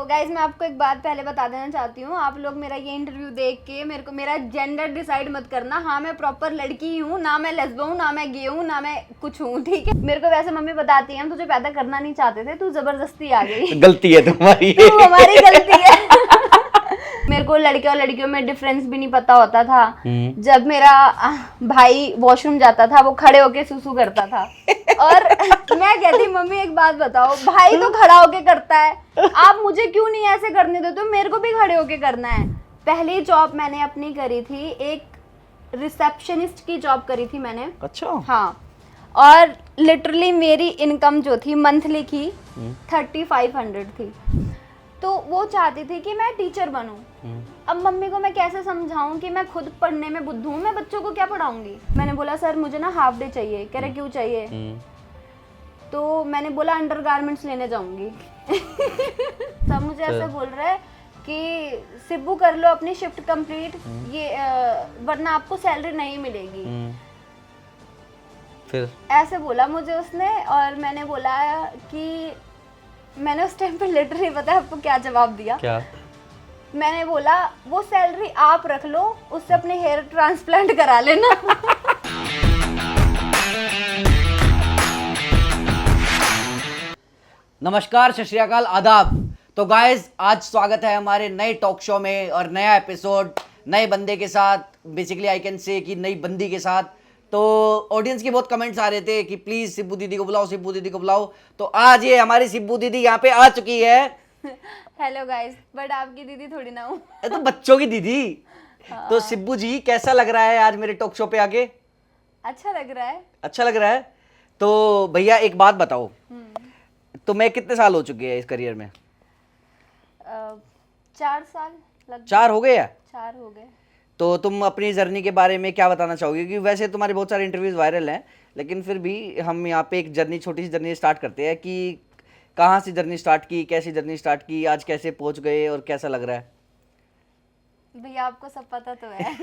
Guys मैं आपको एक बात पहले बता देना चाहती हूँ, आप लोग मेरा ये इंटरव्यू देख के मेरे को मेरा जेंडर डिसाइड मत करना। हाँ, मैं प्रॉपर लड़की हूँ, ना मैं लेस्बियन हूँ, ना मैं गे हूँ, ना मैं कुछ हूँ, ठीक है। मेरे को वैसे मम्मी बताती है हम तुझे पैदा करना नहीं चाहते थे, तू जबरदस्ती आ गई। गलती है तुम्हारी। तो हमारी गलती है। मेरे को लड़के और लड़कियों में डिफरेंस भी नहीं पता होता था। जब मेरा भाई वॉशरूम जाता था वो खड़े होके सुसु करता था और मैं कहती मम्मी एक बात बताओ, भाई तो खड़ा होके करता है, आप मुझे क्यों नहीं ऐसे करने देते हो, मेरे को भी खड़े होके करना है। पहली जॉब मैंने अपनी करी थी, एक रिसेप्शनिस्ट की जॉब करी थी मैंने। अच्छा। हाँ, और लिटरली मेरी इनकम जो थी मंथली की 3500 थी। तो वो चाहती थी कि मैं टीचर बनूं। अब मम्मी को मैं कैसे समझाऊं कि मैं खुद पढ़ने में बुद्धू हूं, मैं बच्चों को क्या पढ़ाऊंगी। मैंने बोला सर मुझे ना हाफ डे चाहिए। कह रहे क्यों चाहिए? तो मैंने बोला अंडर गारमेंट्स लेने जाऊंगी। सब मुझे ऐसे बोल रहे कि सिब्बू कर लो अपनी शिफ्ट कंप्लीट, ये वरना आपको सैलरी नहीं मिलेगी। फिर ऐसे बोला मुझे उसने, और मैंने बोला कि मैंने उस टाइम पे लिटरली पता है आपको क्या जवाब दिया? क्या? मैंने बोला वो सैलरी आप रख लो, उससे अपने हेयर ट्रांसप्लांट करा लेना। नमस्कार, सत श्री अकाल, आदाब। तो गाइस आज स्वागत है हमारे नए टॉक शो में और नया एपिसोड नए बंदे के साथ। बेसिकली आई कैन से कि नई बंदी के साथ। तो ऑडियंस के बहुत कमेंट्स आ रहे थे कि प्लीज सिब्बू दीदी को बुलाओ, सिब्बू दीदी को बुलाओ। तो आज ये हमारी सिब्बू दीदी यहाँ पे आ चुकी है। हेलो गाइस, बट आपकी दीदी थोड़ी ना हूँ। तो बच्चों की दीदी। तो सिब्बू जी कैसा लग रहा है आज मेरे टॉक शो पे आके? अच्छा लग रहा है। अच्छा लग रहा है। तो भैया एक बात बताओ, तो मैं कितने साल हो चुके हैं इस करियर में? 4 साल लगभग। 4 हो गए या? 4 हो गए। तो तुम अपनी जर्नी के बारे में क्या बताना चाहोगे? क्योंकि वैसे तुम्हारे बहुत सारे इंटरव्यूज वायरल हैं, लेकिन फिर भी हम यहाँ पे एक जर्नी, छोटी सी जर्नी स्टार्ट करते हैं कि कहाँ से जर्नी स्टार्ट की, कैसी जर्नी स्टार्ट की, आज कैसे पहुँच गए और कैसा लग रहा है? भैया आपको सब पता तो है।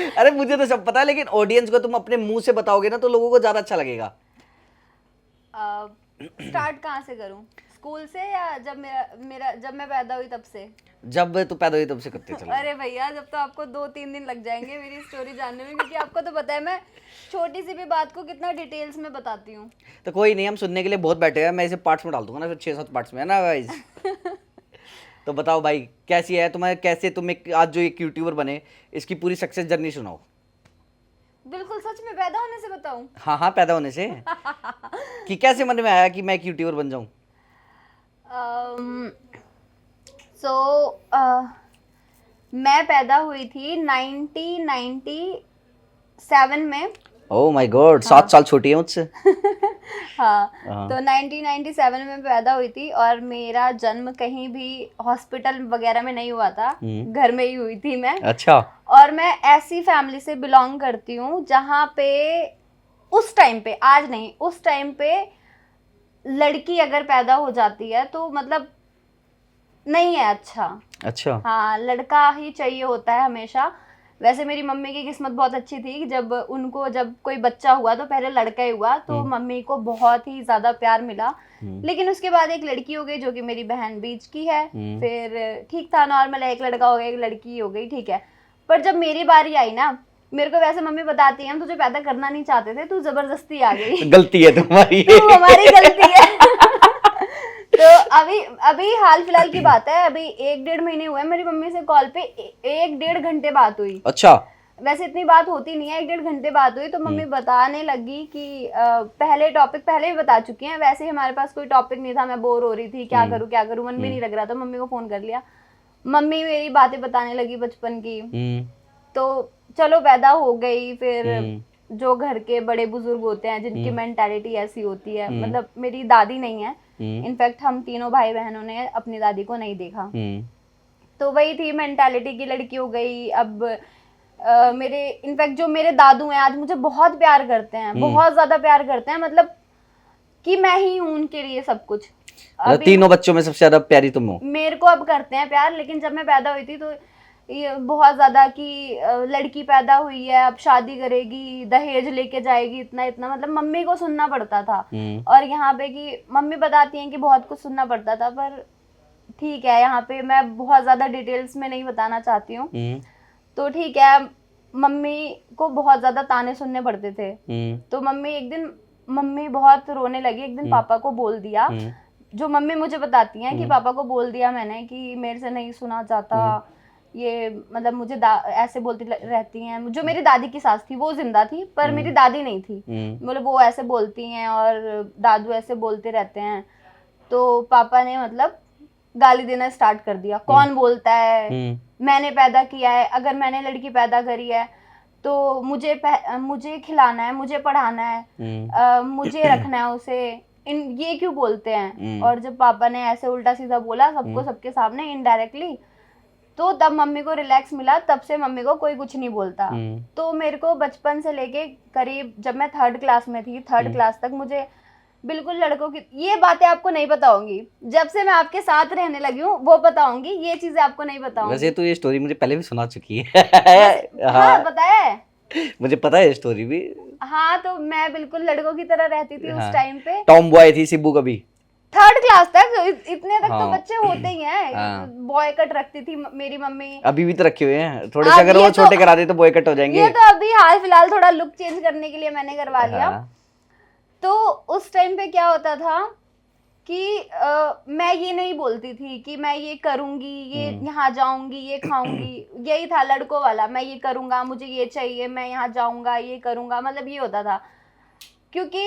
अरे मुझे तो सब पता है, लेकिन ऑडियंस को तुम अपने मुंह से बताओगे ना तो लोगों को ज़्यादा अच्छा लगेगा। स्टार्ट कहाँ से करूँ? स्कूल से या जब जब मैं पैदा हुई तब से? जब तू पैदा हुई तब से करते चलो। अरे भैया जब तो आपको 2-3 दिन लग जाएंगे मेरी स्टोरी जानने में, क्योंकि आपको तो पता है मैं छोटी सी भी बात को कितना डिटेल्स में बताती हूँ। तो कोई नहीं, हम सुनने के लिए बहुत बैठे हैं। मैं इसे पार्ट्स में डाल दूंगा ना, फिर 6-7 पार्ट्स में, है ना गाइस? तो बताओ भाई कैसी है तुम्हारे, कैसे तुम एक आज जो एक यूट्यूबर बने, इसकी पूरी सक्सेस जर्नी सुनाओ। बिल्कुल सच में पैदा होने से बताऊं? हाँ हाँ, पैदा होने से। कि कैसे मन में आया कि मैं एक यूट्यूबर बन जाऊं? मैं पैदा हुई थी 1997 में। ओह माय गॉड, 7 साल छोटी है मुझसे। हाँ, तो 1997 में पैदा हुई थी और मेरा जन्म कहीं भी हॉस्पिटल वगैरह में नहीं हुआ था, घर में ही हुई थी मैं। अच्छा। और मैं ऐसी फैमिली से बिलोंग करती हूँ जहाँ पे उस टाइम पे, आज नहीं, उस टाइम पे लड़की अगर पैदा हो जाती है तो मतलब नहीं है अच्छा। हाँ, लड़का ही चाहिए होता है हमेशा। वैसे मेरी मम्मी की किस्मत बहुत अच्छी थी कि जब कोई बच्चा हुआ तो पहले लड़का ही हुआ, तो मम्मी को बहुत ही ज्यादा प्यार मिला। लेकिन उसके बाद एक लड़की हो गई जो कि मेरी बहन बीच की है। फिर ठीक था, नॉर्मल है, एक लड़का हो गया, एक लड़की हो गई, ठीक है। पर जब मेरी बारी आई ना, मेरे को वैसे मम्मी बताती है हम तुझे पैदा करना नहीं चाहते थे, तू जबरदस्ती आ गई। गलती है तुम्हारी। तो हमारी गलती है। तो अभी हाल फिलहाल की बात है, अभी 1-1.5 महीने हुए मेरी मम्मी से कॉल पे 1-1.5 घंटे बात हुई। अच्छा। वैसे इतनी बात होती नहीं है, 1-1.5 घंटे बात हुई। तो मम्मी बताने लगी कि पहले टॉपिक पहले भी बता चुकी हैं, वैसे ही हमारे पास कोई टॉपिक नहीं था, मैं बोर हो रही थी, क्या करूँ, मन भी नहीं लग रहा था। मम्मी को फोन कर लिया, मम्मी मेरी बातें बताने लगी बचपन की। तो चलो पैदा हो गई। फिर जो घर के बड़े बुजुर्ग होते हैं जिनकी मेंटालिटी ऐसी होती है, मतलब मेरी दादी नहीं है, इनफैक्ट हम तीनों भाई बहनों ने अपनी दादी को नहीं देखा। तो वही थी मेंटालिटी की, लड़की हो गई। अब मेरे इनफैक्ट जो मेरे दादू हैं आज मुझे बहुत प्यार करते हैं, बहुत ज्यादा प्यार करते हैं, मतलब कि मैं ही हूँ उनके लिए सब कुछ। तीनों बच्चों में सबसे ज्यादा प्यारी तुम हो। मेरे को अब करते हैं प्यार, लेकिन जब मैं पैदा हुई थी तो ये बहुत ज्यादा कि लड़की पैदा हुई है, अब शादी करेगी, दहेज लेके जाएगी, इतना इतना, मतलब मम्मी को सुनना पड़ता था। और यहाँ पे कि मम्मी बताती हैं कि बहुत कुछ सुनना पड़ता था, पर ठीक है, यहाँ पे मैं बहुत ज्यादा डिटेल्स में नहीं बताना चाहती हूँ। तो ठीक है, मम्मी को बहुत ज्यादा ताने सुनने पड़ते थे। तो मम्मी बहुत रोने लगी। एक दिन पापा को बोल दिया, जो मम्मी मुझे बताती हैं कि पापा को बोल दिया मैंने कि मेरे से नहीं सुना जाता, ये मतलब मुझे ऐसे बोलती रहती हैं। जो मेरी दादी की सास थी वो जिंदा थी, पर मेरी दादी नहीं थी। मतलब वो ऐसे बोलती हैं और दादू ऐसे बोलते रहते हैं। तो पापा ने मतलब गाली देना स्टार्ट कर दिया, कौन बोलता है, मैंने पैदा किया है, अगर मैंने लड़की पैदा करी है तो मुझे खिलाना है, मुझे पढ़ाना है, मुझे रखना है उसे, ये क्यों बोलते हैं। और जब पापा ने ऐसे उल्टा सीधा बोला सबको, सबके सामने इनडायरेक्टली, तो तब मम्मी को रिलैक्स मिला। तब से मम्मी को कोई कुछ नहीं बोलता। तो मेरे को बचपन से लेके करीब जब मैं 3rd क्लास में थी, 3rd क्लास तक मुझे बिल्कुल लड़कों की ये बातें आपको नहीं बताऊंगी। जब से मैं आपके साथ रहने लगी हूँ वो बताऊंगी, ये चीजें आपको नहीं बताऊंगी। वैसे तो ये स्टोरी मुझे पहले भी सुना चुकी है। हाँ, बताया है, मुझे पता है स्टोरी भी। हाँ, तो मैं बिल्कुल लड़कों की तरह रहती थी उस टाइम पे। टॉम बॉय थी सिब्बू कभी 3rd क्लास तक, इतने तक तो हाँ। बच्चे होते ही हैं। बॉय कट रखती थी मेरी मम्मी। अभी भी तो रखे हुए हैं, थोड़े से अगर वो छोटे करा दे तो बॉय कट हो जाएंगे। ये तो अभी हाल फिलहाल थोड़ा लुक चेंज करने के लिए मैंने करवा लिया। तो उस टाइम पे क्या होता था कि मैं ये नहीं बोलती थी कि मैं ये करूंगी, ये यहाँ जाऊंगी, ये खाऊंगी। यही था लड़कों वाला, मैं ये करूंगा, मुझे ये चाहिए, मैं यहाँ जाऊंगा, ये करूंगा, मतलब ये होता था। क्योंकि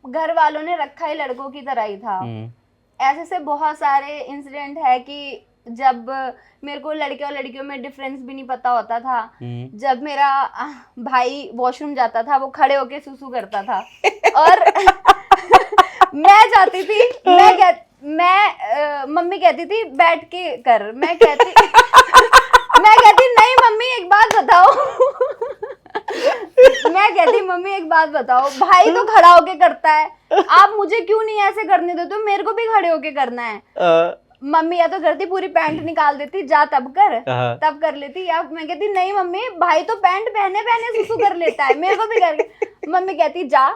घर वालों ने रखा ही लड़कों की तरह ही था। ऐसे से बहुत सारे इंसिडेंट है कि जब मेरे को लड़के और लड़कियों में डिफरेंस भी नहीं पता होता था। जब मेरा भाई वॉशरूम जाता था वो खड़े होके सुसु करता था और मैं जाती थी, मम्मी कहती थी बैठ के कर, मैं कहती नहीं मम्मी एक बात बताओ मैं कहती मम्मी एक बात बताओ, भाई तो खड़ा होके करता है, आप मुझे क्यों नहीं ऐसे करने देते हो, मेरे को भी खड़े होके करना है। मम्मी या तो करती पूरी पैंट निकाल देती, जा तब कर लेती, या मैं कहती नहीं मम्मी भाई तो पैंट पहने पहने सुसु कर लेता है, मेरे को भी कर। मम्मी कहती जा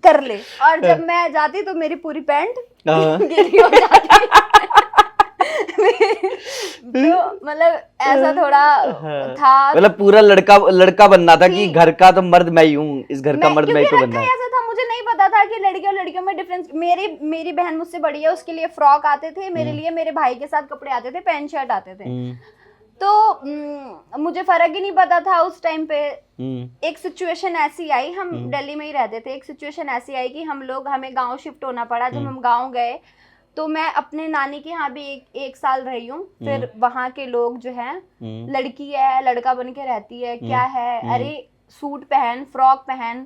कर ले, और जब मैं जाती तो मेरी पूरी पैंट गीली हो जाती। तो मतलब ऐसा थोड़ा था, मतलब पूरा लड़का बनना था कि घर का तो मर्द मैं ही हूँ, इस घर का मर्द मैं ही को बनना है। ऐसा था, मुझे नहीं पता था कि लड़के और लड़कियों में डिफरेंस। मेरी बहन मुझसे बड़ी है, उसके लिए फ्रॉक आते थे, मेरे लिए मेरे भाई के साथ कपड़े आते थे, पैंट शर्ट आते थे। तो मुझे फर्क ही नहीं पता था उस टाइम पे। एक सिचुएशन ऐसी आई, हम दिल्ली में ही रहते थे, एक सिचुएशन ऐसी आई कि हमें गांव शिफ्ट होना पड़ा। जब हम गांव गए तो मैं अपने नानी के यहाँ भी एक साल रही हूँ। फिर वहाँ के लोग जो है, लड़की है लड़का बन के रहती है, क्या है, अरे सूट पहन, फ्रॉक पहन,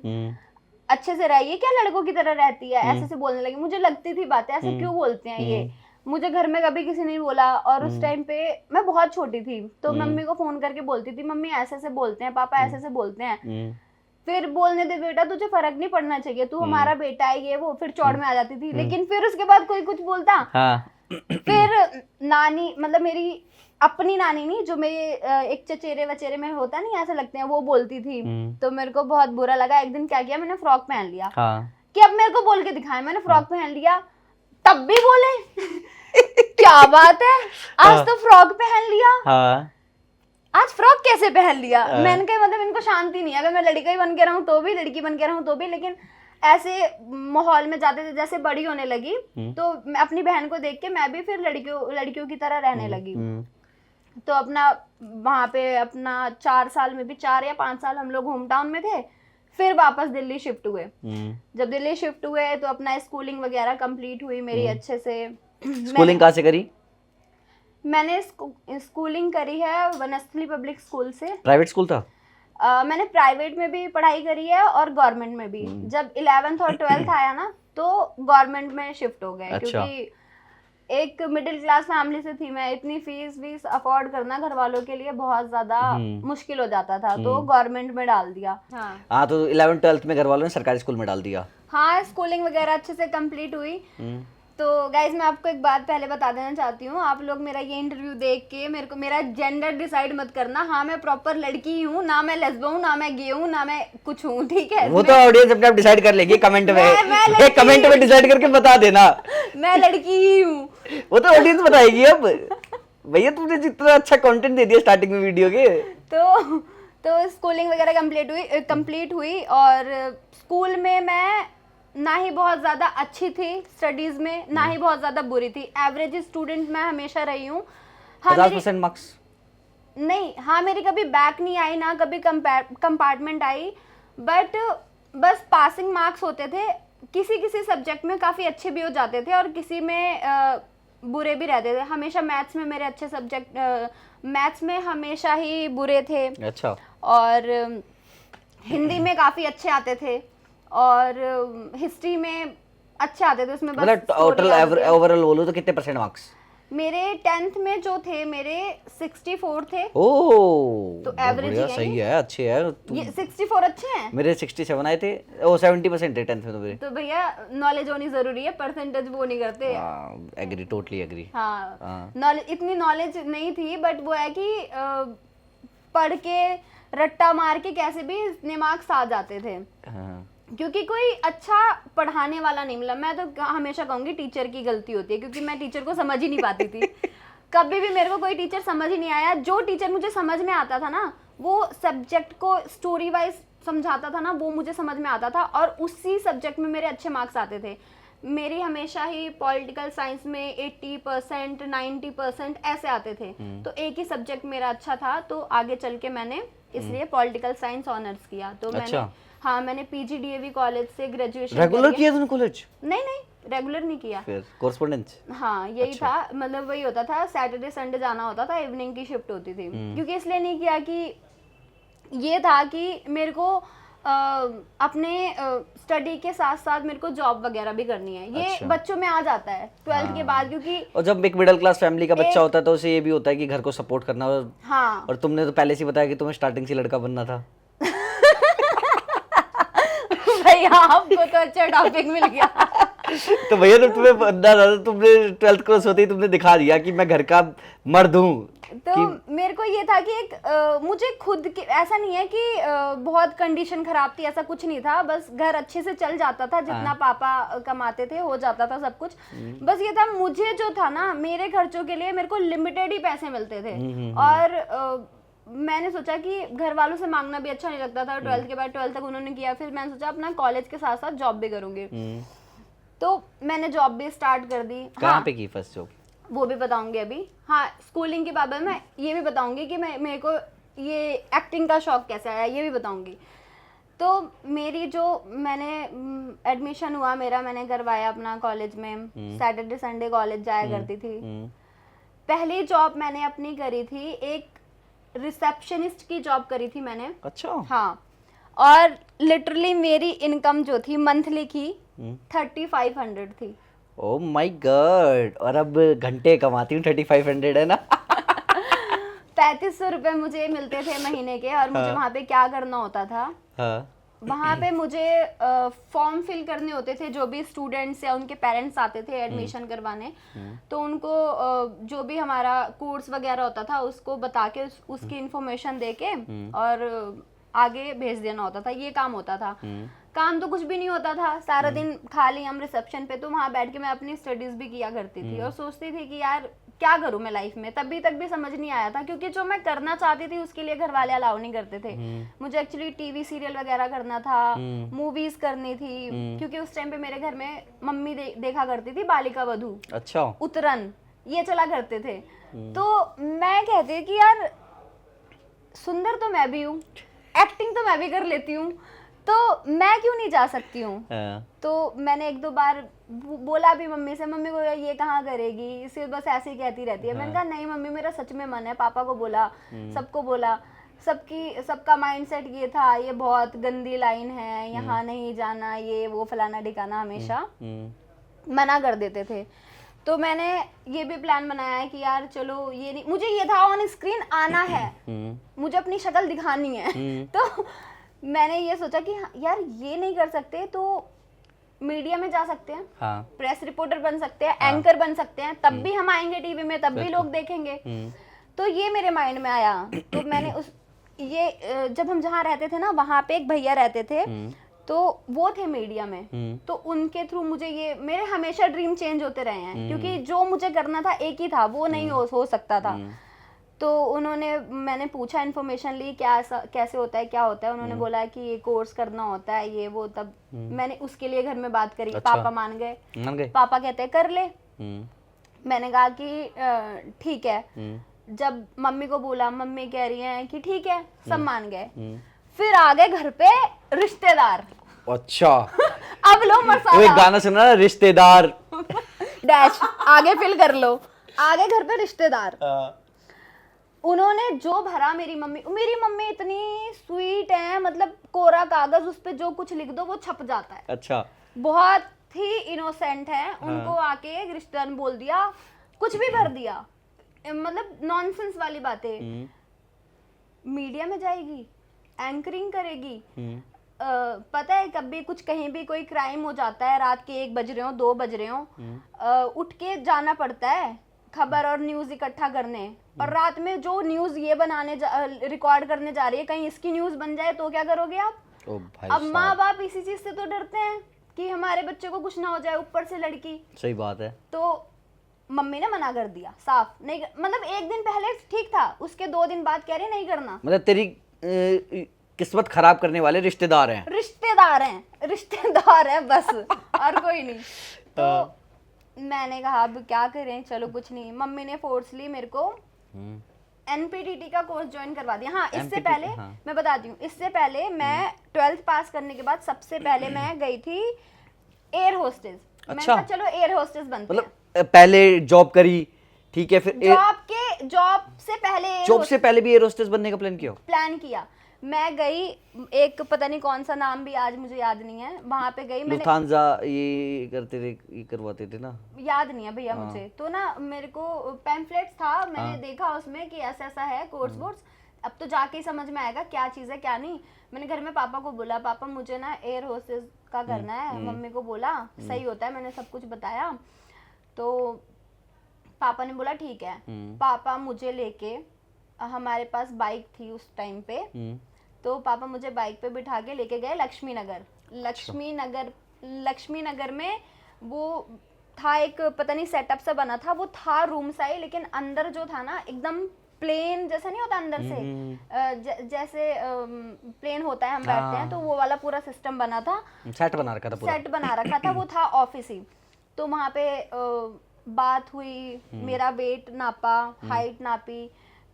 अच्छे से रहिए, क्या लड़कों की तरह रहती है, ऐसे से बोलने लगी। मुझे लगती थी बातें ऐसे क्यों बोलते हैं ये, मुझे घर में कभी किसी ने बोला। और उस टाइम पे मैं बहुत छोटी थी, तो मम्मी को फोन करके बोलती थी मम्मी ऐसे से बोलते हैं, पापा ऐसे से बोलते हैं। फिर बोलने दे बेटा, तुझे फर्क नहीं पड़ना चाहिए, तू हमारा बेटा है, ये वो, फिर चौड़ में आ जाती थी। लेकिन फिर उसके बाद कोई कुछ बोलता। फिर नानी, मतलब मेरी अपनी नानी नहीं, जो मेरे एक चचेरे वचेरे में होता नहीं, ऐसे लगते हैं, वो बोलती थी। तो मेरे को बहुत बुरा लगा। एक दिन क्या किया, मैंने फ्रॉक पहन लिया कि अब मेरे को बोल के दिखाएं। मैंने फ्रॉक पहन लिया, तब भी बोले क्या बात है, आज तो फ्रॉक पहन लिया, आज फ्रॉक कैसे पहन लिया। मैंने कहा मतलब इनको शांति नहीं है, अगर मैं लड़का ही बन के रहूं तो भी, लड़की बन के रहूं तो भी। लेकिन ऐसे माहौल में जाते थे, जैसे बड़ी होने लगी तो मैं अपनी बहन को देख के मैं भी फिर लड़कियों की तरह रहने लगी। तो अपना वहाँ पे अपना 4 साल में भी, 4 या 5 साल हम लोग होम टाउन में थे। फिर वापस दिल्ली शिफ्ट हुए। जब दिल्ली शिफ्ट हुए तो अपना स्कूलिंग वगैरह कंप्लीट हुई मेरी अच्छे से। स्कूलिंग कहाँ से करी? मैंने स्कूलिंग करी है वनस्थली पब्लिक स्कूल से। प्राइवेट स्कूल था? मैंने प्राइवेट में भी पढ़ाई करी है और गवर्नमेंट में भी। जब 11th और 12th आया ना तो गवर्नमेंट में शिफ्ट हो गए। अच्छा। क्योंकि एक मिडिल क्लास फैमिली से थी मैं, इतनी फीस अफोर्ड करना घर वालों के लिए बहुत ज्यादा मुश्किल हो जाता था, तो गवर्नमेंट में डाल दिया। हाँ, तो 11th 12th में घर वालों ने सरकारी स्कूल में डाल दिया। हाँ, स्कूलिंग वगैरह अच्छे से कंप्लीट हुई। तो गाइज मैं आपको एक बात पहले बता देना चाहती हूँ, आप लोग मेरा ये इंटरव्यू देख के मेरे को मेरा जेंडर डिसाइड मत करना। हाँ मैं प्रॉपर लड़की ही हूँ, ना मैं लेस्बियन हूँ, ना मैं गे हूँ, ना मैं कुछ हूँ, ठीक है। वो तो ऑडियंस अपने आप डिसाइड कर लेगी कमेंट में। मैं कमेंट में डिसाइड करके बता देना। मैं लड़की ही हूँ। वो तो ऑडियंस बताएगी अब। भैया तुमने जितना अच्छा कंटेंट दे दिया स्टार्टिंग में वीडियो के। तो स्कूलिंग वगैरह कंप्लीट हुई और स्कूल में मैं ना ही बहुत ज़्यादा अच्छी थी स्टडीज़ में, ना ही बहुत ज़्यादा बुरी थी। एवरेज स्टूडेंट मैं हमेशा रही हूँ। हाँ 50% मार्क्स नहीं, हाँ मेरी कभी बैक नहीं आई, ना कभी कंपार्टमेंट आई, बट बस पासिंग मार्क्स होते थे। किसी किसी सब्जेक्ट में काफ़ी अच्छे भी हो जाते थे और किसी में बुरे भी रहते थे। हमेशा मैथ्स में मेरे अच्छे सब्जेक्ट, मैथ्स में हमेशा ही बुरे थे। अच्छा। और हिंदी में काफ़ी अच्छे आते थे और हिस्ट्री में अच्छे आते थे। उसमें बस मतलब टोटल ओवरऑल बोलो तो कितने परसेंट मार्क्स? मेरे 10th में जो थे मेरे 64 थे। ओह तो एवरेज ही सही है, अच्छे है। ये 64 अच्छे हैं। मेरे 67 आए थे। ओ 70% थे 10th में तो मेरे। तो भैया नॉलेज होनी जरूरी है, परसेंटेज वो नहीं करते। Agree, totally agree. हाँ नॉलेज, इतनी नॉलेज नहीं थी, बट वो है कि पढ़ के रट्टा मार के कैसे भी इतने मार्क्स आ जाते थे। हाँ। क्योंकि कोई अच्छा पढ़ाने वाला नहीं मिला। मैं तो हमेशा कहूँगी टीचर की गलती होती है, क्योंकि मैं टीचर को समझ ही नहीं पाती थी। कभी भी मेरे को कोई टीचर समझ ही नहीं आया। जो टीचर मुझे समझ में आता था ना, वो सब्जेक्ट को स्टोरी वाइज समझाता था ना, वो मुझे समझ में आता था और उसी सब्जेक्ट में मेरे अच्छे मार्क्स आते थे। मेरी हमेशा ही पॉलिटिकल साइंस में 80%, 90% ऐसे आते थे। तो एक ही सब्जेक्ट मेरा अच्छा था, तो आगे चल के मैंने इसलिए पॉलिटिकल साइंस ऑनर्स किया। तो मैंने हाँ मैंने PGDAV कॉलेज से ग्रेजुएशन रेगुलर किया तूने कॉलेज? नहीं रेगुलर नहीं किया, फिर कॉरेस्पोंडेंस। हाँ यही था। मतलब वही होता था, सैटरडे संडे जाना होता था, इवनिंग की शिफ्ट होती थी। क्योंकि इसलिए नहीं किया कि ये था कि मेरे को अपने स्टडी के साथ साथ मेरे को जॉब वगैरह भी करनी है। ये बच्चों में आ जाता है 12th के बाद, क्योंकि और जब एक मिडिल क्लास फैमिली का बच्चा होता है तो उसे ये भी होता है कि घर को सपोर्ट करना। और हाँ और तुमने तो पहले से ही बताया कि तुम्हें स्टार्टिंग से लड़का बनना था। भैया आपको तो अच्छा टॉपिक मिल गया। तो भैया जब तुम्हें बनना था तो तुमने 12th क्रॉस होते ही तुमने दिखा दिया कि मैं घर का मर्द हूँ। तो मेरे को ये था कि एक मुझे खुद के ऐसा नहीं है कि बहुत कंडीशन खराब थी, ऐसा कुछ नहीं था। बस घर अच्छे से चल जाता था, जितना पापा कमाते थे हो जाता था सब कुछ। बस ये था, मुझे जो था ना, मेरे खर्चों के लिए मेरे को लिमिटेड ही पैसे मिलते थे। और मैंने सोचा कि घर वालों से मांगना भी अच्छा नहीं लगता था। 12th के बाद 12th तक उन्होंने किया, फिर मैंने सोचा अपना कॉलेज के साथ साथ जॉब भी करूंगी। तो मैंने जॉब भी स्टार्ट कर दी। कहाँ पे की फर्स्ट जॉब? वो भी बताऊंगी अभी। हाँ स्कूलिंग के बाद मैं ये भी बताऊंगी कि मेरे को ये एक्टिंग का शौक कैसे आया, ये भी बताऊंगी। तो मेरी जो मैंने एडमिशन हुआ मेरा, मैंने करवाया अपना कॉलेज में। सैटरडे संडे कॉलेज जाया करती थी। पहली जॉब मैंने अपनी करी थी, एक रिसेप्शनिस्ट की जॉब करी थी मैंने। अच्छा। हाँ, और लिटरली मेरी इनकम जो थी मंथली की 3500 थी। Oh my God. और अब घंटे कमाती हूँ 3500 है ना? 3500 रुपए मुझे मिलते थे महीने के। और मुझे वहाँ पे क्या करना होता था, वहाँ पे मुझे फॉर्म फिल करने होते थे। जो भी स्टूडेंट्स या उनके पेरेंट्स आते थे एडमिशन करवाने, तो उनको जो भी हमारा कोर्स वगैरह होता था उसको बता के उसकी इंफॉर्मेशन दे के और आगे भेज देना होता था। ये काम होता था। काम तो कुछ भी नहीं होता था, सारा दिन खाली हम रिसेप्शन पे। तो वहाँ बैठ के मैं अपनी स्टडीज भी किया करती थी और सोचती थी कि यार क्या करूँ मैं लाइफ में। तभी तक भी समझ नहीं आया था, क्योंकि जो मैं करना चाहती थी उसके लिए घर वाले अलाउ नहीं करते थे। मुझे एक्चुअली टीवी सीरियल वगैरह करना था, मूवीज करनी थी। क्योंकि उस टाइम पे मेरे घर में मम्मी देखा करती थी बालिका वधू, अच्छा, उतरन, ये चला करते थे। तो मैं कहती कि यार सुंदर तो मैं भी हूँ, एक्टिंग तो मैं भी कर लेती हूँ, तो मैं क्यों नहीं जा सकती हूँ। तो मैंने 1-2 बार बोला भी मम्मी से, मम्मी को ये कहाँ करेगी, इसे बस ऐसे ही कहती रहती है। मैंने कहा नहीं मम्मी मेरा सच में मन है। पापा को बोला, सबको बोला, सबका माइंडसेट ये था ये बहुत गंदी लाइन है, यहाँ नहीं जाना, ये वो फलाना ठिकाना, हमेशा मना कर देते थे। तो मैंने ये भी प्लान बनाया है कि यार चलो ये नहीं, मुझे ये था ऑन स्क्रीन आना है, मुझे अपनी शक्ल दिखानी है। तो मैंने ये सोचा कि यार ये नहीं कर सकते तो मीडिया में जा सकते हैं, हाँ प्रेस रिपोर्टर बन सकते हैं, एंकर बन सकते हैं, तब भी हम आएंगे टीवी में, तब भी लोग देखेंगे। तो ये मेरे माइंड में आया। तो मैंने जब हम जहाँ रहते थे ना, वहाँ पे एक भैया रहते थे, तो वो थे मीडिया में, तो उनके थ्रू मुझे मेरे हमेशा ड्रीम चेंज होते रहे हैं, क्योंकि जो मुझे करना था एक ही था, वो नहीं हो सकता था। तो मैंने पूछा, इन्फॉर्मेशन ली, कैसे होता है, क्या होता है। उन्होंने बोला कि ये कोर्स करना होता है, ये वो। तब मैंने उसके लिए घर में बात करी। अच्छा। पापा मान गए। पापा कहते हैं कर ले। मैंने कहा कि ठीक है। जब मम्मी को बोला, मम्मी कह रही हैं कि ठीक है, सब मान गए। फिर आ गए घर पे रिश्तेदार। अच्छा अब लो वो एक मसाला गाना सुना ना, रिश्तेदार। डैश आगे फिल कर लो। आ गए घर पे रिश्तेदार। उन्होंने जो भरा, मेरी मम्मी इतनी स्वीट है, मतलब कोरा कागज, उस पे जो कुछ लिख दो वो छप जाता है। अच्छा बहुत ही इनोसेंट है। उनको आके एक रिश्तेदार ने बोल दिया, कुछ भी भर दिया, मतलब नॉनसेंस वाली बातें। मीडिया में जाएगी, एंकरिंग करेगी। पता है कभी कुछ कहीं भी कोई क्राइम हो जाता है, रात के 1 बज रहे हो, 2 बज रहे हो, उठ के जाना पड़ता है खबर और न्यूज इकट्ठा करने। और रात में जो न्यूज ये रिकॉर्ड करने जा रही है, कहीं इसकी न्यूज बन जाए तो क्या करोगे आप? ओ भाई अब माँ बाप इसी चीज से तो डरते हैं कि हमारे बच्चे को कुछ ना हो जाए, ऊपर से लड़की। सही बात है। तो मम्मी ने मना कर दिया साफ, नहीं मतलब 1 दिन पहले ठीक था, उसके 2 दिन बाद कह रहे नहीं करना। मतलब तेरी किस्मत खराब करने वाले रिश्तेदार हैं। रिश्तेदार हैं बस, और कोई नहीं। तो मैंने कहा अब क्या करें, चलो कुछ नहीं। मम्मी ने फोर्सली मेरे को NPTT का कोर्स ज्वाइन करवा दिया। हाँ, इससे पहले मैं बताती हूँ, इससे पहले मैं 12th पास करने के बाद सबसे पहले मैं गई थी एयर होस्टेस। मैंने कहा चलो एयर होस्टेस बनते हैं। मतलब पहले जॉब करी, ठीक है, फिर जॉब से पहले भी एयर होस्टेस बनने का प्लान किया। मैं गई, एक पता नहीं कौन सा नाम भी आज मुझे याद नहीं है, वहां पे गई मैंने। लुफ्थांसा ये करते थे, ये करवाते थे ना, याद नहीं है भैया मुझे। तो ना मेरे को पैम्फलेट्स था, मैंने देखा उसमें कि ऐसा ऐसा है कोर्स वोर्स। अब तो जाके ही समझ में आएगा क्या चीज़ है क्या नहीं। मैंने घर में पापा को बोला, पापा मुझे ना एयर होस्टेस का करना है। मम्मी को बोला सही होता है, मैंने सब कुछ बताया। तो पापा ने बोला ठीक है। पापा मुझे लेके, हमारे पास बाइक थी उस टाइम पे, तो पापा मुझे बाइक पे बिठा के लेके गए लक्ष्मी नगर में। वो था एक पता नहीं सेटअप सा बना था, वो था रूम सा ही, लेकिन अंदर जो था ना एकदम प्लेन जैसा नहीं होता अंदर से, जैसे प्लेन होता है हम बैठते हैं, तो वो वाला पूरा सिस्टम बना था। सेट बना रखा था वो था ऑफिस ही। तो वहाँ पे बात हुई, मेरा वेट नापा, हाइट नापी,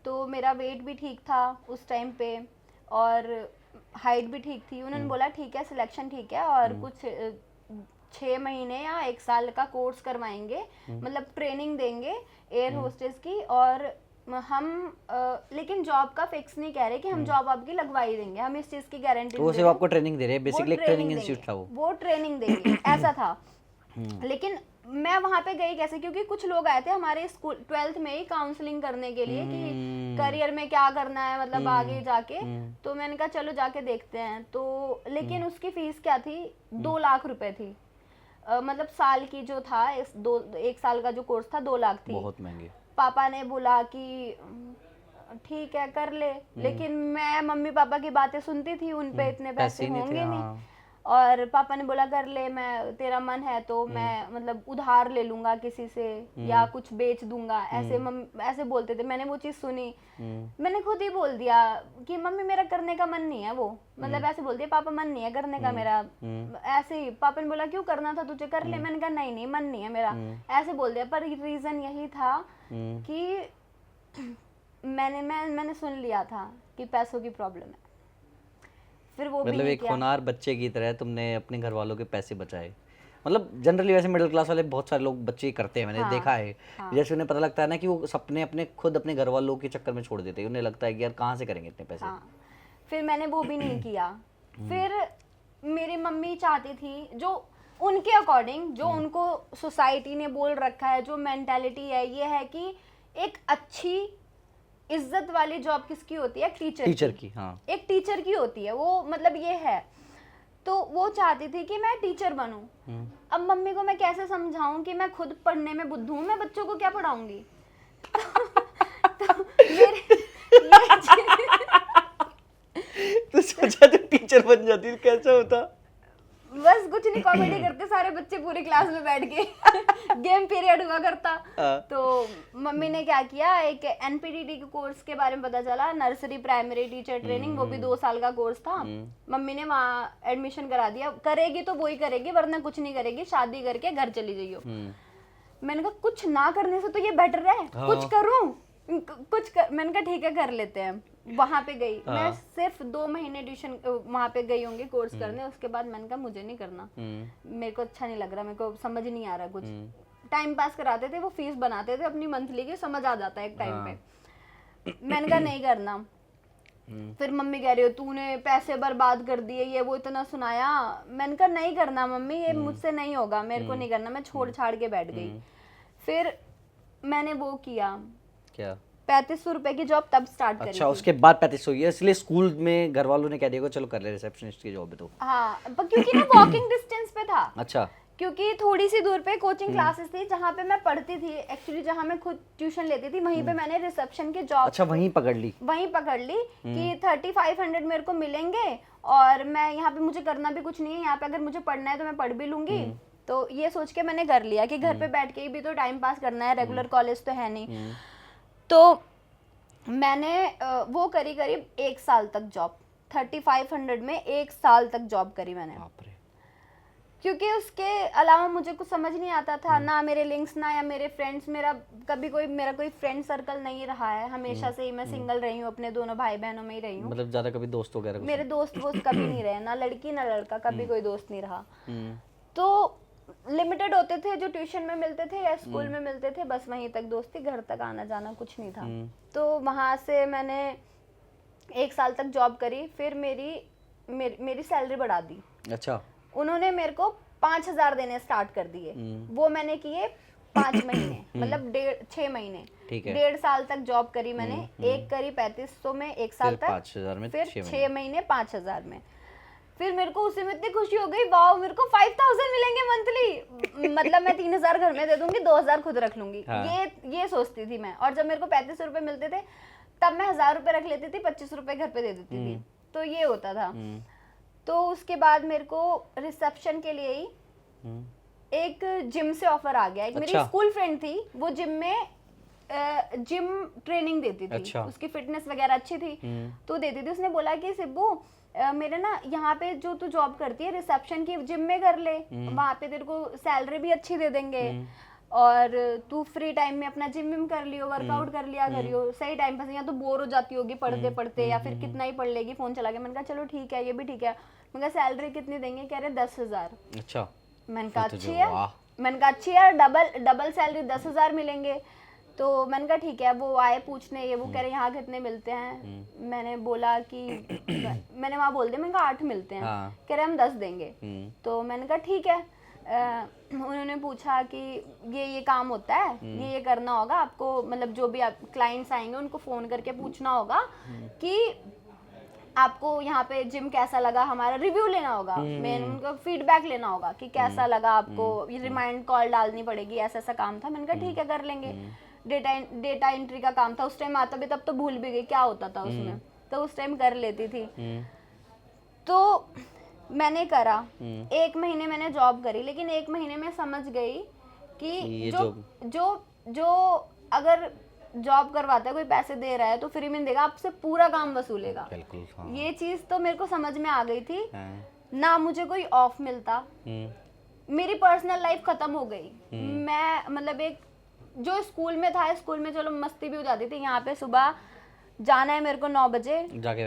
तो मेरा वेट भी ठीक था उस टाइम पे और हाइट भी ठीक थी। उन्होंने बोला ठीक है, सिलेक्शन ठीक है, और कुछ 6 महीने या 1 साल का कोर्स करवाएंगे, मतलब ट्रेनिंग देंगे एयर होस्टेस की। और हम लेकिन जॉब का फिक्स नहीं कह रहे कि हम जॉब आपकी लगवा ही देंगे, हम इस चीज की गारंटी वो सिर्फ आपको ट्रेनिंग दे रहे हैं, बेसिकली ट्रेनिंग इंस्टीट्यूट था वो ट्रेनिंग देंगे ऐसा था। लेकिन मैं वहां पे गई कैसे, क्योंकि कुछ लोग आए थे हमारे स्कूल 12th में ही काउंसलिंग करने के लिए कि करियर में क्या करना है, मतलब आगे जाके। तो मैंने कहा चलो जाके देखते हैं। तो लेकिन उसकी फीस क्या थी, 2 लाख रुपए थी। मतलब साल की जो था, 1 साल का जो कोर्स था 2 लाख थी। बहुत महंगे। पापा ने बोला कि ठीक है कर ले, लेकिन मैं मम्मी पापा की बातें सुनती थी, उन पे इतने पैसे होंगे नहीं। और पापा ने बोला कर ले, मैं तेरा मन है तो मैं मतलब उधार ले लूंगा किसी से या कुछ बेच दूंगा, ऐसे बोलते थे। मैंने वो चीज सुनी, मैंने खुद ही बोल दिया कि मम्मी मेरा करने का मन नहीं है, वो मतलब ऐसे बोलती है पापा मन नहीं है करने का मेरा, ऐसे ही। पापा ने बोला क्यों करना था तुझे, कर ले। मैंने कहा नहीं मन नहीं है मेरा, ऐसे बोल दिया। पर रीजन यही था कि मैंने सुन लिया था कि पैसों की प्रॉब्लम है। फिर वो मतलब एक होनहार बच्चे की तरह तुमने अपने घर वालों के पैसे बचाए। मतलब जनरली वैसे मिडिल क्लास वाले बहुत सारे लोग बच्चे करते हैं, मैंने देखा है। जैसे उन्हें पता लगता है ना कि वो सपने अपने घर वालों के चक्कर में छोड़ देते हैं, उन्हें लगता है कि यार कहाँ से करेंगे इतने पैसे। फिर मैंने वो भी नहीं किया। फिर मेरी मम्मी चाहती थी जो उनके अकॉर्डिंग, जो उनको सोसाइटी ने बोल रखा है, जो मेंटालिटी है, ये है कि एक अच्छी इज्जत वाली जॉब किसकी होती है, टीचर की। हाँ, एक टीचर की होती है वो, मतलब ये है। तो वो चाहती थी कि मैं टीचर बनूं। अब मम्मी को मैं कैसे समझाऊं कि मैं खुद पढ़ने में बुद्धू हूं, मैं बच्चों को क्या पढ़ाऊंगी। तो मेरे ये तो सोचा तो टीचर बन जाती तो कैसा होता? बस कुछ नहीं, कॉमेडी करते सारे बच्चे पूरी क्लास में बैठ के गेम पीरियड हुआ करता। हाँ। तो मम्मी ने क्या किया, एक एनपीटीटी के कोर्स के बारे में पता चला, नर्सरी प्राइमरी टीचर ट्रेनिंग, वो भी 2 साल का कोर्स था। मम्मी ने वहाँ एडमिशन करा दिया, करेगी तो वही करेगी वरना कुछ नहीं करेगी, शादी करके घर चली जाइयो। मैंने कहा कुछ ना करने से तो ये बेटर है, कुछ करूं मैंने कहा ठीक है कर लेते हैं। वहां पे गई मैं, सिर्फ 2 महीने ट्यूशन वहां पे गई होंगी कोर्स करने, उसके बाद मैंने कहा मुझे नहीं करना, मेरे को अच्छा नहीं लग रहा, मेरे को समझ नहीं आ रहा कुछ। टाइम पास कराते थे वो, फीस बनाते थे अपनी मंथली की, समझ आ जाता है एक टाइम पे। मैंने कहा नहीं करना। फिर मम्मी कह रही हो तूने पैसे बर्बाद कर दिए, ये वो इतना सुनाया। मैंने कहा नहीं करना मम्मी, ये मुझसे नहीं होगा, मेरे को नहीं करना। मैं छोड़ छाड़ के बैठ गई। फिर मैंने वो किया, क्या 3500 रुपए की जॉब तब स्टार्ट करी। अच्छा, उसके बाद 3500 हुई है, इसलिए स्कूल में घर वालों ने कह दिया चलो कर ले रिसेप्शनिस्ट की जॉब है तो। हाँ, क्योंकि ना वॉकिंग डिस्टेंस पे था। अच्छा, क्योंकि थोड़ी सी दूर पे कोचिंग क्लासेस थी जहाँ पे मैं पढ़ती थी, एक्चुअली जहाँ मैं खुद ट्यूशन लेती थी, वहीं पे मैंने रिसेप्शन की जॉब अच्छा वहीं पकड़ ली कि 3500 मेरे को मिलेंगे और मैं यहाँ पे, मुझे करना भी कुछ नहीं है यहाँ पे, अगर मुझे पढ़ना है तो मैं पढ़ भी लूंगी। तो ये सोच के मैंने कर लिया कि घर पे बैठ के भी तो टाइम पास करना है, रेगुलर कॉलेज तो है नहीं। तो मैंने वो करी करीब 1 साल तक जॉब, 3500 में 1 साल तक जॉब करी मैंने। क्योंकि उसके अलावा मुझे कुछ समझ नहीं आता था, ना मेरे लिंक्स, ना या मेरे फ्रेंड्स, मेरा कोई फ्रेंड सर्कल नहीं रहा है, हमेशा से ही मैं सिंगल रही हूँ, अपने दोनों भाई बहनों में ही रही हूँ। मतलब ज्यादा कभी दोस्त वगैरह मेरे दोस्त कभी नहीं रहे, ना लड़की ना लड़का, कभी कोई दोस्त नहीं रहा। तो लिमिटेड होते थे जो ट्यूशन में मिलते थे या स्कूल में मिलते थे, बस वहीं तक दोस्ती, घर तक आना जाना कुछ नहीं था। तो वहाँ से मैंने 1 साल तक जॉब करी। फिर मेरी सैलरी बढ़ा दी। अच्छा, उन्होंने मेरे को 5000 देने स्टार्ट कर दिए। वो मैंने किए 5 महीने, मतलब 6 महीने, 1.5 साल तक जॉब करी मैंने। एक करी 3500 में 1 साल तक, 5000 में, फिर 6 महीने 5000 में। फिर मेरे को उसी में इतनी खुशी हो गई, वाओ मेरे को 5000 मिलेंगे मंथली, मतलब मैं 3000 घर में दे दूंगी, 2000 खुद रख लूंगी। हाँ। ये सोचती थी मैं। और जब मेरे को 3500 रुपए मिलते थे तब मैं 1000 रुपए रख लेती थी, 2500 रुपए घर पे दे देती थी। तो ये होता था। तो उसके बाद मेरे को रिसेप्शन के लिए ही एक जिम से ऑफर आ गया। एक मेरी स्कूल फ्रेंड थी, वो जिम ट्रेनिंग देती थी। अच्छा। उसकी फिटनेस वगैरह अच्छी थी तो देती थी। उसने बोला कि सिब्बू मेरे ना यहाँ पे जो तू जॉब करती है रिसेप्शन की, जिम में कर ले, वहाँ पे तेरे को सैलरी भी अच्छी दे देंगे और तू फ्री टाइम में अपना जिम कर लियो, वर्कआउट कर लिया करियो, सही टाइम पास। यहाँ तो बोर हो जाती होगी पढ़ते पढ़ते, या फिर कितना ही पढ़ लेगी फोन चला के। मैंने कहा चलो ठीक है, ये भी ठीक है। मैंने कहा सैलरी कितनी देंगे? कह रहे 10,000। अच्छा, मैंने कहा अच्छी है, डबल सैलरी 10,000 मिलेंगे। तो मैंने कहा ठीक है। वो आए पूछने, ये वो कह रहे यहाँ कितने मिलते हैं। मैंने बोला कि मैंने वहाँ बोल दिया, मैंने कहा 8 मिलते हैं। हाँ। कह रहे हम 10 देंगे। तो मैंने कहा ठीक है। उन्होंने पूछा कि ये काम होता है, ये करना होगा आपको, मतलब जो भी आप क्लाइंट्स आएंगे उनको फोन करके पूछना होगा कि आपको यहाँ पे जिम कैसा लगा, हमारा रिव्यू लेना होगा, मैंने उनका फीडबैक लेना होगा कि कैसा लगा आपको, ये रिमाइंड कॉल डालनी पड़ेगी, ऐसा काम था। मैंने कहा ठीक है कर लेंगे। डेटा एंट्री का काम था उस टाइम, आता भी तब तो भूल भी गई क्या होता था उसमें, तो उस टाइम कर लेती थी। तो मैंने करा 1 महीने मैंने जॉब करी, लेकिन 1 महीने में समझ गई कि जो अगर जॉब करवाता है, कोई पैसे दे रहा है तो फ्री में देगा, आपसे पूरा काम वसूलेगा। बिल्कुल, हाँ। ये चीज तो मेरे को समझ में आ गई थी। हाँ। ना मुझे कोई ऑफ मिलता, मेरी पर्सनल लाइफ खत्म हो गई। मैं मतलब एक जो स्कूल में था, स्कूल में चलो मस्ती भी हो जाती थी, यहाँ पे सुबह जाना है मेरे को 9 बजे, जाके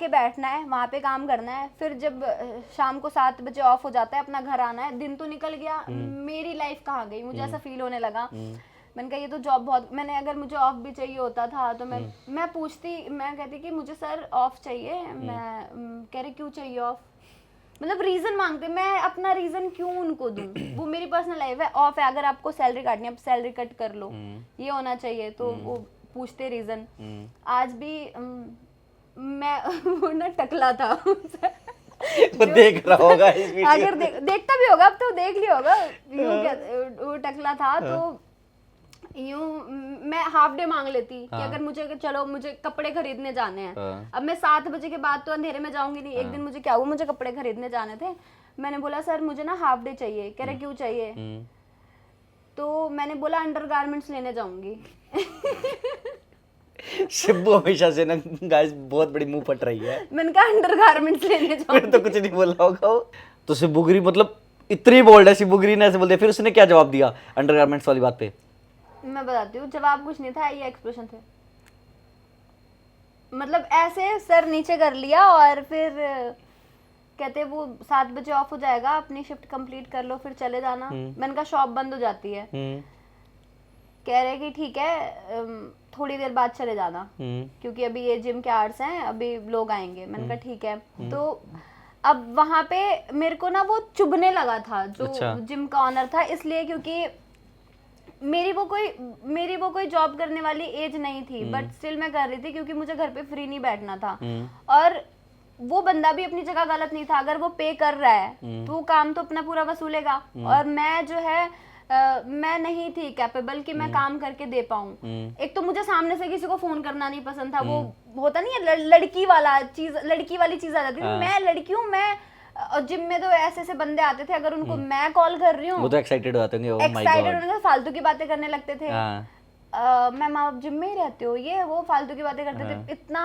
बैठना है, वहाँ पे काम करना है, फिर जब शाम को 7 बजे ऑफ हो जाता है, अपना घर आना है। दिन तो निकल गया, मेरी लाइफ कहाँ गई, मुझे ऐसा फील होने लगा। मैंने कहा ये तो जॉब बहुत, मैंने अगर मुझे ऑफ भी चाहिए होता था तो मैं पूछती, मैं कहती कि मुझे सर ऑफ चाहिए। मैं कह रही क्यों चाहिए ऑफ, मतलब रीजन मांगते, मैं अपना रीजन क्यों उनको दूं? वो मेरी पर्सनल लाइफ है, ऑफ है, अगर आपको सैलरी काटनी है आप सैलरी कट कर लो, ये होना चाहिए। तो वो पूछते रीजन। आज भी मैं वो ना टकला था वो देख रहा होगा इस वीडियो। अगर देखता भी होगा, अब तो देख लिया होगा। यूं वो टकला था तो यूं मैं हाफ डे मांग लेती कि अगर मुझे चलो मुझे कपड़े खरीदने जाने हैं, अब मैं 7 बजे के बाद तो अंधेरे में जाऊंगी नहीं। एक दिन मुझे क्या हुआ, मुझे कपड़े खरीदने जाने थे, मैंने बोला सर मुझे ना हाफ डे चाहिए। कह रहे क्यों चाहिए? तो मैंने बोला अंडरगारमेंट्स लेने जाऊंगी। शिब्बू हमेशा से ना गाइस बहुत बड़ी मुंह फट रही है। मैंने कहा अंडरगारमेंट्स लेने फिर जाऊंगी। तो कुछ नहीं बोला होगा वो। तो शिबुगिरी मतलब इतनी बोल्ड है, शिबुगिरी ने ऐसे बोल दिया। फिर उसने क्या जवाब दिया अंडरगारमेंट्स वाली बात पे? मैं बताती हूँ, जवाब कुछ नहीं था, ये एक्सप्रेशन थे। मतलब ऐसे सर नीचे कर लिया और फिर कहते वो 7 बजे ऑफ हो जाएगा, अपनी शिफ्ट कंप्लीट कर लो फिर चले जाना। मैंने कहा शॉप बंद हो जाती है। कह रहे कि ठीक है थोड़ी देर बाद चले जाना, क्योंकि अभी ये जिम के आवर्स हैं, अभी लोग आएंगे। मैंने कहा ठीक है। तो अब वहां पे मेरे को ना वो चुभने लगा था जो जिम का ऑनर था, इसलिए क्योंकि मेरी वो कोई जॉब करने वाली एज नहीं थी, बट स्टिल मैं कर रही थी क्योंकि मुझे घर पे फ्री नहीं बैठना था। और वो बंदा भी अपनी जगह गलत नहीं था, अगर वो पे कर रहा है तो वो काम तो अपना पूरा वसूलेगा। और मैं जो है मैं नहीं थी कैपेबल कि मैं काम करके दे पाऊं। एक तो मुझे सामने से किसी को फोन करना नहीं पसंद था, वो होता नहीं है लड़की वाली चीज आ जाती थी। मैं लड़की हूँ, मैं और जिम में तो ऐसे ऐसे बंदे आते थे, अगर उनको मैं कॉल कर रही हूँ वो तो एक्साइटेड हो जाते होंगे, ओह माय एक्साइटेड गॉड, होने फालतू की बातें करने लगते थे। मैम आप जिम में ही रहते हो, ये वो फालतू की बातें करते थे। इतना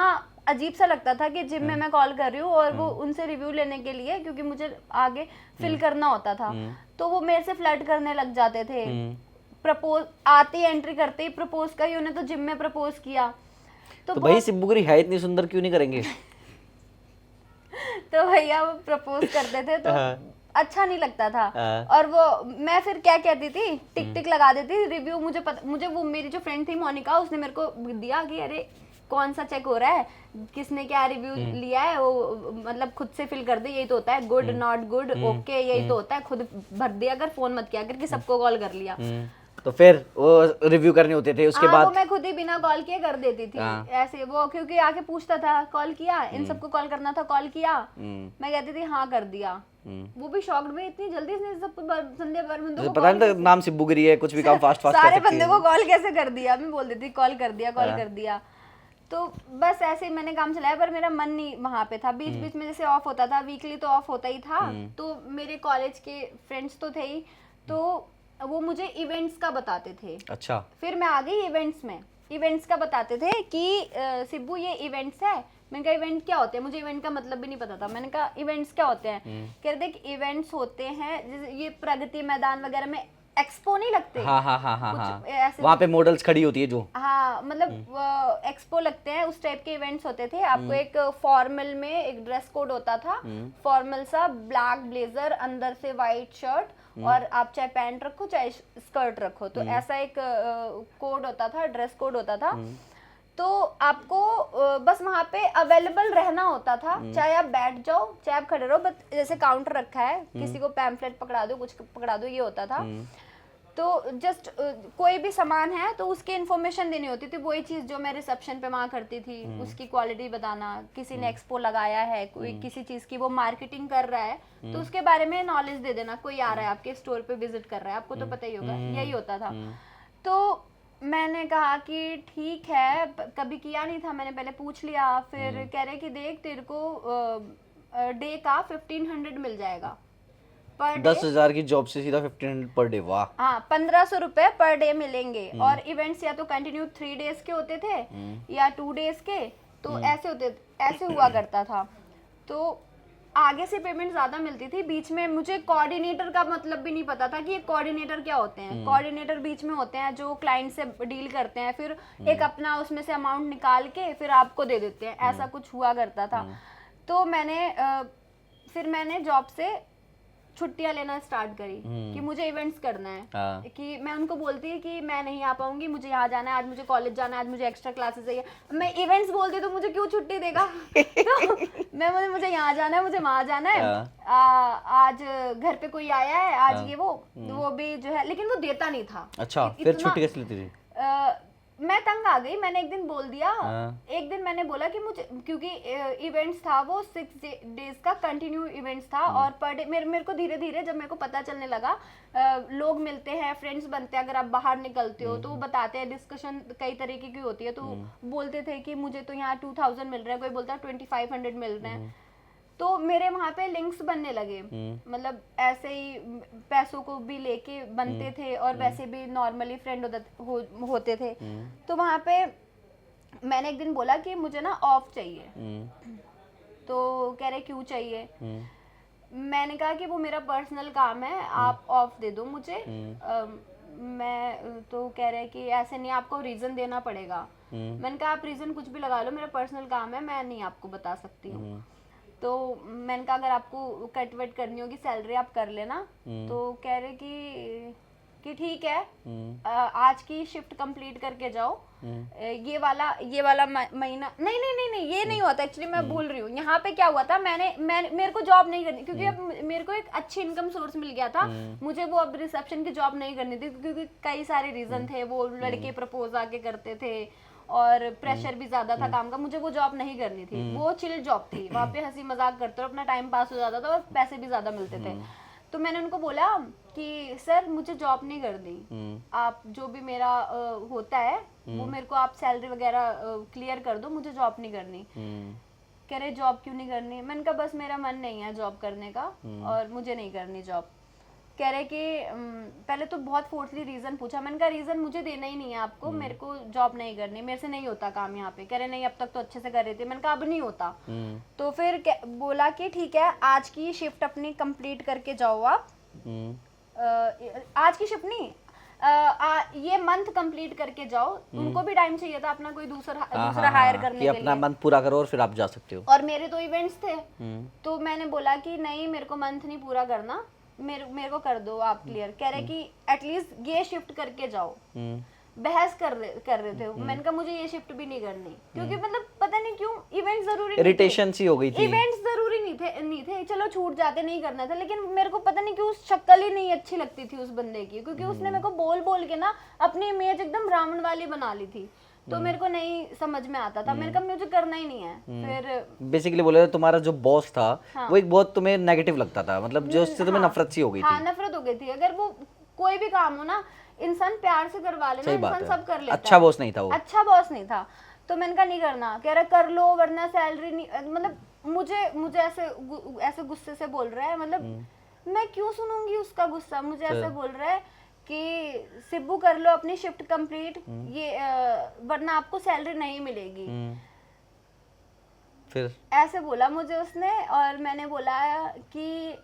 अजीब सा लगता था कि जिम में मैं कॉल कर रही हूँ और वो उनसे रिव्यू लेने के लिए, क्योंकि मुझे आगे फिल करना होता था, तो वो मेरे से फ्लर्ट करने लग जाते थे। प्रपोज आते ही एंट्री करते ही प्रपोज करी, उन्हें तो जिम में प्रपोज किया। तो भाई शिबुगिरी है इतनी सुंदर, क्यों नहीं करेंगे? तो भैया वो प्रपोज करते थे तो अच्छा नहीं लगता था। और वो मैं फिर क्या कहती थी, टिक टिक लगा देती रिव्यू। मुझे वो मेरी जो फ्रेंड थी मोनिका, उसने मेरे को दिया कि अरे कौन सा चेक हो रहा है, किसने क्या रिव्यू लिया है, वो मतलब खुद से फिल कर दे, यही तो होता है, गुड नॉट गुड ओके, यही तो होता है, खुद भर दिया अगर, फोन मत किया अगर कि सबको कॉल कर लिया। तो फिर वो रिव्यू करने होते थे उसके बाद? वो मैं खुद ही बिना कॉल किए कर देती थी ऐसे। वो क्योंकि आके पूछता था कॉल किया, इन सबको कॉल करना था, कॉल किया, मैं कहती थी हाँ कर दिया। वो भी शॉक्ड में, इतनी जल्दी इसने सबको संध्या पर बंदों को पता नहीं नाम शिबुगिरी है, कुछ भी काम फास्ट फास्ट सारे बंदे को कॉल कैसे कर दिया, मैं बोल देती कॉल कर दिया, कॉल कर दिया। तो बस ऐसे ही मैंने काम चलाया, पर मेरा मन नहीं वहां पे था। बीच बीच में जैसे ऑफ होता था, वीकली तो ऑफ होता ही था, तो मेरे कॉलेज के फ्रेंड्स तो थे ही, तो वो मुझे इवेंट्स का बताते थे। अच्छा। फिर मैं आ गई इवेंट्स में। इवेंट्स का बताते थे कि सिब्बू ये इवेंट्स है। मैंने कहा इवेंट क्या होते हैं, मुझे इवेंट का मतलब भी नहीं पता था। मैंने कहा इवेंट्स क्या होते हैं? कह रहे देख इवेंट्स होते हैं जैसे ये प्रगति मैदान वगैरह में एक्सपो नहीं लगते? हाँ। वहाँ पे मॉडल्स खड़ी होती है जो, हाँ मतलब एक्सपो लगते हैं, उस टाइप के इवेंट्स होते थे। आपको एक फॉर्मल में एक ड्रेस कोड होता था, फॉर्मल सा ब्लैक ब्लेजर, अंदर से वाइट शर्ट, और आप चाहे पैंट रखो चाहे स्कर्ट रखो, तो ऐसा एक कोड होता था, ड्रेस कोड होता था। तो आपको बस वहां पे अवेलेबल रहना होता था, चाहे आप बैठ जाओ चाहे आप खड़े रहो, बस जैसे काउंटर रखा है, किसी को पैम्फलेट पकड़ा दो, कुछ पकड़ा दो, ये होता था। तो जस्ट कोई भी सामान है तो उसकी इन्फॉर्मेशन देनी होती थी। वही चीज जो मैं रिसेप्शन पे वहाँ करती थी, उसकी क्वालिटी बताना, किसी ने एक्सपो लगाया है, कोई किसी चीज की वो मार्केटिंग कर रहा है तो उसके बारे में नॉलेज दे देना, कोई आ रहा है आपके स्टोर पे विजिट कर रहा है, आपको तो पता ही होगा, यही होता था। तो मैंने कहा कि ठीक है, कभी किया नहीं था, मैंने पहले पूछ लिया। फिर कह रहे कि देख तेरे को डे का 1500 मिल जाएगा पर डे। 10,000 की जॉब से सीधा 1500 पर डे, वाह। हाँ 1500 रुपए पर डे मिलेंगे। और इवेंट्स या तो कंटिन्यू 3 डेज के होते थे या 2 डेज के, तो ऐसे हुआ करता था। तो आगे से पेमेंट ज्यादा मिलती थी। बीच में मुझे कोऑर्डिनेटर का मतलब भी नहीं पता था कि ये कोऑर्डिनेटर क्या होते हैं। कोऑर्डिनेटर बीच में होते हैं जो क्लाइंट से डील करते हैं, फिर एक अपना उसमें से अमाउंट निकाल के फिर आपको दे देते हैं, ऐसा कुछ हुआ करता था। तो फिर मैंने जॉब से छुट्टियां लेना स्टार्ट करी कि मुझे इवेंट्स करना है। कि मैं उनको बोलती कि मैं नहीं आ पाऊंगी, मुझे यहाँ जाना है, आज मुझे कॉलेज जाना है, आज मुझे एक्स्ट्रा क्लासेस है। मैं इवेंट्स बोलती तो मुझे क्यों छुट्टी देगा? तो मुझे यहाँ जाना है, मुझे वहाँ जाना है, आज घर पे कोई आया है, आज ये वो भी जो है, लेकिन वो देता नहीं था। अच्छा, फिर छुट्टी कैसे लेती थी? मैं तंग आ गई, मैंने एक दिन बोल दिया। हाँ। एक दिन मैंने बोला कि मुझे, क्योंकि इवेंट्स था वो 6 डेज का कंटिन्यू इवेंट्स था, और पर डे मेरे को धीरे धीरे जब मेरे को पता चलने लगा, लोग मिलते हैं, फ्रेंड्स बनते हैं, अगर आप बाहर निकलते हो तो वो बताते हैं, डिस्कशन कई तरीके की होती है, तो बोलते थे कि मुझे तो यहाँ 2000 मिल रहा है, कोई बोलता है 2500 मिल रहे हैं। तो मेरे वहाँ पे लिंक्स बनने लगे, मतलब ऐसे ही पैसों को भी लेके बनते थे, और वैसे भी नॉर्मली फ्रेंड होते थे। तो वहाँ पे मैंने एक दिन बोला कि मुझे ना ऑफ चाहिए। तो कह रहे क्यों चाहिए? मैंने कहा कि वो मेरा पर्सनल काम है, आप ऑफ दे दो मुझे। मैं तो कह रहे कि ऐसे नहीं, आपको रीज़न देना पड़ेगा। मैंने कहा आप रीज़न कुछ भी लगा लो, मेरा पर्सनल काम है, मैं नहीं आपको बता सकती हूँ। तो मैंने कहा अगर आपको कट वट करनी होगी सैलरी आप कर लेना। तो कह रहे कि ठीक है, आज की शिफ्ट कंप्लीट करके जाओ, ये वाला महीना नहीं ये नहीं हुआ था एक्चुअली, मैं भूल रही हूँ। यहाँ पे क्या हुआ था, मेरे को जॉब नहीं करनी, क्योंकि अब मेरे को एक अच्छी इनकम सोर्स मिल गया था, मुझे वो अब रिसेप्शन की जॉब नहीं करनी थी, क्योंकि कई सारे रीजन थे, वो लड़के प्रपोज आके करते थे, और प्रेशर भी ज्यादा था काम का, मुझे वो जॉब नहीं करनी थी। वो चिल जॉब थी, वहाँ पे हंसी मजाक करते और अपना टाइम पास हो जाता था, और पैसे भी ज्यादा मिलते थे। तो मैंने उनको बोला कि सर मुझे जॉब नहीं करनी, आप जो भी मेरा होता है वो मेरे को आप सैलरी वगैरह क्लियर कर दो, मुझे जॉब नहीं करनी। कह रहे जॉब क्यों नहीं करनी? मैंने कहा बस मेरा मन नहीं है जॉब करने का, और मुझे नहीं करनी जॉब। कह रहे कि पहले तो बहुत फोर्सली रीजन पूछा। मैंने कहा रीजन मुझे देना ही नहीं है आपको, मेरे को जॉब नहीं करनी, मेरे से नहीं होता काम यहाँ पे। कह रहे नहीं अब तक तो अच्छे से कर रहे थे। मैंने कहा अब नहीं होता। तो फिर बोला कि ठीक है, आज की शिफ्ट अपनी कंप्लीट करके जाओ आप। आज की शिफ्ट नहीं, ये मंथ कंप्लीट करके जाओ। उनको भी टाइम चाहिए था अपना कोई दूसरा हायर करने कि के अपना लिए, मंथ पूरा करो और फिर आप जा सकते हो। और मेरे तो इवेंट्स थे। तो मैंने बोला कि नहीं मेरे को मंथ नहीं पूरा करना, मेरे को कर दो आप क्लियर। कह रहे कि एटलीस्ट ये शिफ्ट करके जाओ। बहस कर रहे थे। मैंने कहा मुझे ये शिफ्ट भी नहीं करनी, क्योंकि मतलब पता नहीं क्यों इवेंट जरूरी नहीं थे। इरिटेशन सी हो गई थी। इवेंट्स जरूरी नहीं थे, चलो छूट जाते, नहीं करना था, लेकिन मेरे को पता नहीं क्यों शक्ल ही नहीं अच्छी लगती थी उस बंदे की, क्योंकि उसने मेरे को बोल के ना अपनी इमेज एकदम रावण वाली बना ली थी। तो मेरे को नहीं समझ में आता था। मैंने कहा मुझे करना ही नहीं है। फिर बेसिकली बोले तो तुम्हारा जो बॉस था वो एक बहुत तुम्हें नेगेटिव लगता था, मतलब जो उससे तुम्हें नफरत सी हो गई थी। हाँ नफरत हो गई थी। अगर वो कोई भी काम हो ना, इंसान प्यार से करवा लेना, इंसान सब कर लेता है। अच्छा बॉस नहीं था वो। अच्छा बॉस नहीं था। तो मैंने कहा नहीं करना। कह रहा कर लो वरना सैलरी नहीं, मतलब मुझे ऐसे गुस्से से बोल रहा है, मतलब मैं क्यों सुनूंगी उसका गुस्सा। मुझे ऐसे बोल रहा है कि सिब्बू कर लो अपनी शिफ्ट कंप्लीट, ये वरना आपको सैलरी नहीं मिलेगी। फिर ऐसे बोला मुझे उसने, और मैंने बोला कि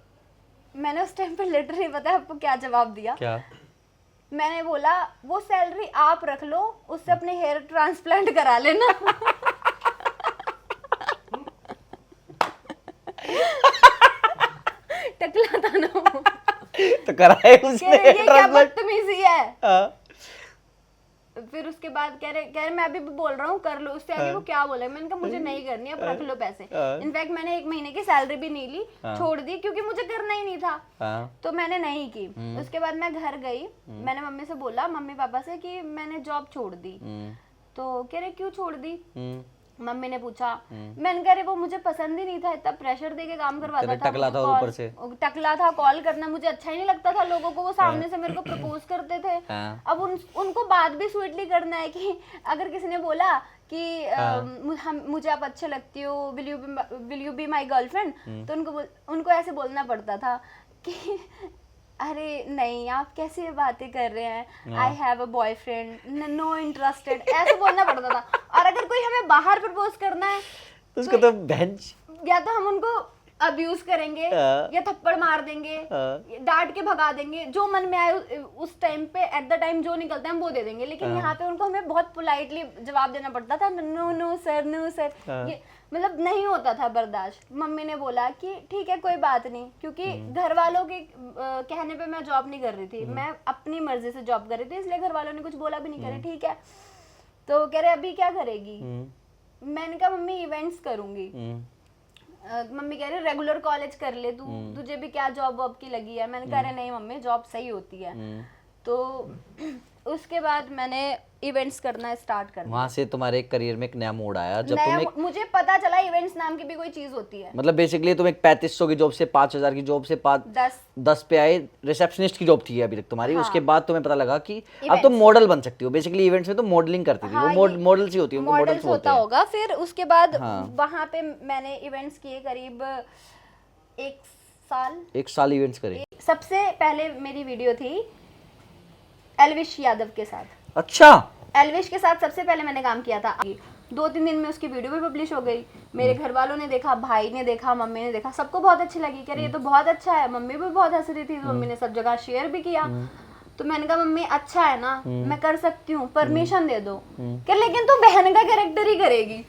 मैंने उस टाइम पे लिटरली पता है आपको क्या जवाब दिया? क्या? मैंने बोला वो सैलरी आप रख लो, उससे अपने हेयर ट्रांसप्लांट करा लेना। टकला था ना वो। तो कराए उसने ये क्या ट्रांसप्लांट। बदतमीजी है। फिर उसके बाद कह रहे मैं अभी भी बोल रहा हूँ कर लो। उससे आगे वो क्या बोला, मैंने कहा मुझे नहीं करनी, अब रख लो पैसे। इनफैक्ट मैंने 1 महीने की सैलरी भी नहीं ली, छोड़ दी, क्योंकि मुझे करना ही नहीं था। तो मैंने नहीं की। उसके बाद मैं घर गई, मैंने मम्मी से बोला, मम्मी पापा से, कि मैंने जॉब छोड़ दी। तो कह रहे क्यों छोड़ दी? मम्मी ने पूछा। मैंने कह रहे वो मुझे पसंद ही नहीं था, इतना प्रेशर देके काम करवाता था, टकला था और ऊपर से टकला था, कॉल करना मुझे अच्छा ही नहीं लगता था लोगों को, वो सामने से मेरे को प्रपोज करते थे। अब उनको बात भी स्वीटली करना है कि अगर किसी ने बोला कि मुझे आप अच्छे लगती हो, will you be my girlfriend, तो उनको ऐसे बोलना पड़ता था कि अरे नहीं आप कैसे बातें कर रहे हैं, I have a boyfriend, no interested, ऐसे बोलना पड़ता था। और अगर कोई हमें बाहर प्रपोज करना है तो उसको तो बेंच, या तो हम उनको अब्यूज करेंगे या थप्पड़ मार देंगे, डांट के भगा देंगे, जो मन में आए उस टाइम पे, एट द टाइम जो निकलता है हम वो दे देंगे। लेकिन यहाँ पे उनको हमें बहुत पोलाइटली जवाब देना पड़ता था, नो सर। ये मतलब नहीं होता था बर्दाश्त। मम्मी ने बोला कि ठीक है कोई बात नहीं, क्योंकि घर वालों के कहने पे मैं जॉब नहीं कर रही थी, मैं अपनी मर्जी से जॉब कर रही थी, इसलिए घर वालों ने कुछ बोला भी नहीं। करे ठीक है। तो कह रहे अभी क्या करेगी? मैंने कहा मम्मी इवेंट्स करूंगी। मम्मी कह रहे रेगुलर कॉलेज कर ले तू, तुझे भी क्या जॉब वॉब की लगी है। मैंने कहा नहीं मम्मी जॉब सही होती है। तो उसके बाद मैंने इवेंट्स करना स्टार्ट कर दिया। वहां से तुम्हारे करियर में एक नया मोड़ आया जब तुम एक मुझे पता चला इवेंट्स नाम की भी कोई चीज होती है। मतलब बेसिकली तुम एक 3500 की जॉब से 5000 की जॉब से 10 पे आए। रिसेप्शनिस्ट की जॉब थी अभी तक तुम्हारी। उसके बाद तुम्हें पता लगा कि अब तुम मॉडल बन सकती हो। बेसिकली इवेंट्स में तो मॉडलिंग करती थी। वो मॉडल्स ही होती है, उनको मॉडल्स होते होता हैं। होगा। फिर उसके बाद वहां पे मैंने इवेंट्स किए करीब 1 साल इवेंट्स करे। सबसे पहले मेरी वीडियो थी एल्विश यादव के साथ। अच्छा, एल्विश के साथ सबसे पहले मैंने काम किया था। 2-3 दिन में उसकी वीडियो भी पब्लिश हो गई। मेरे घर वालों ने देखा, भाई ने देखा, मम्मी ने देखा, सबको बहुत अच्छी लगी। कह रही ये तो बहुत अच्छा है। मम्मी भी बहुत हंस रही थी, तो मम्मी ने सब जगह शेयर भी किया। तो मैंने कहा मम्मी अच्छा है ना, मैं कर सकती हूँ, परमिशन दे दो। कह लेकिन तू बहन का कैरेक्टर ही करेगी।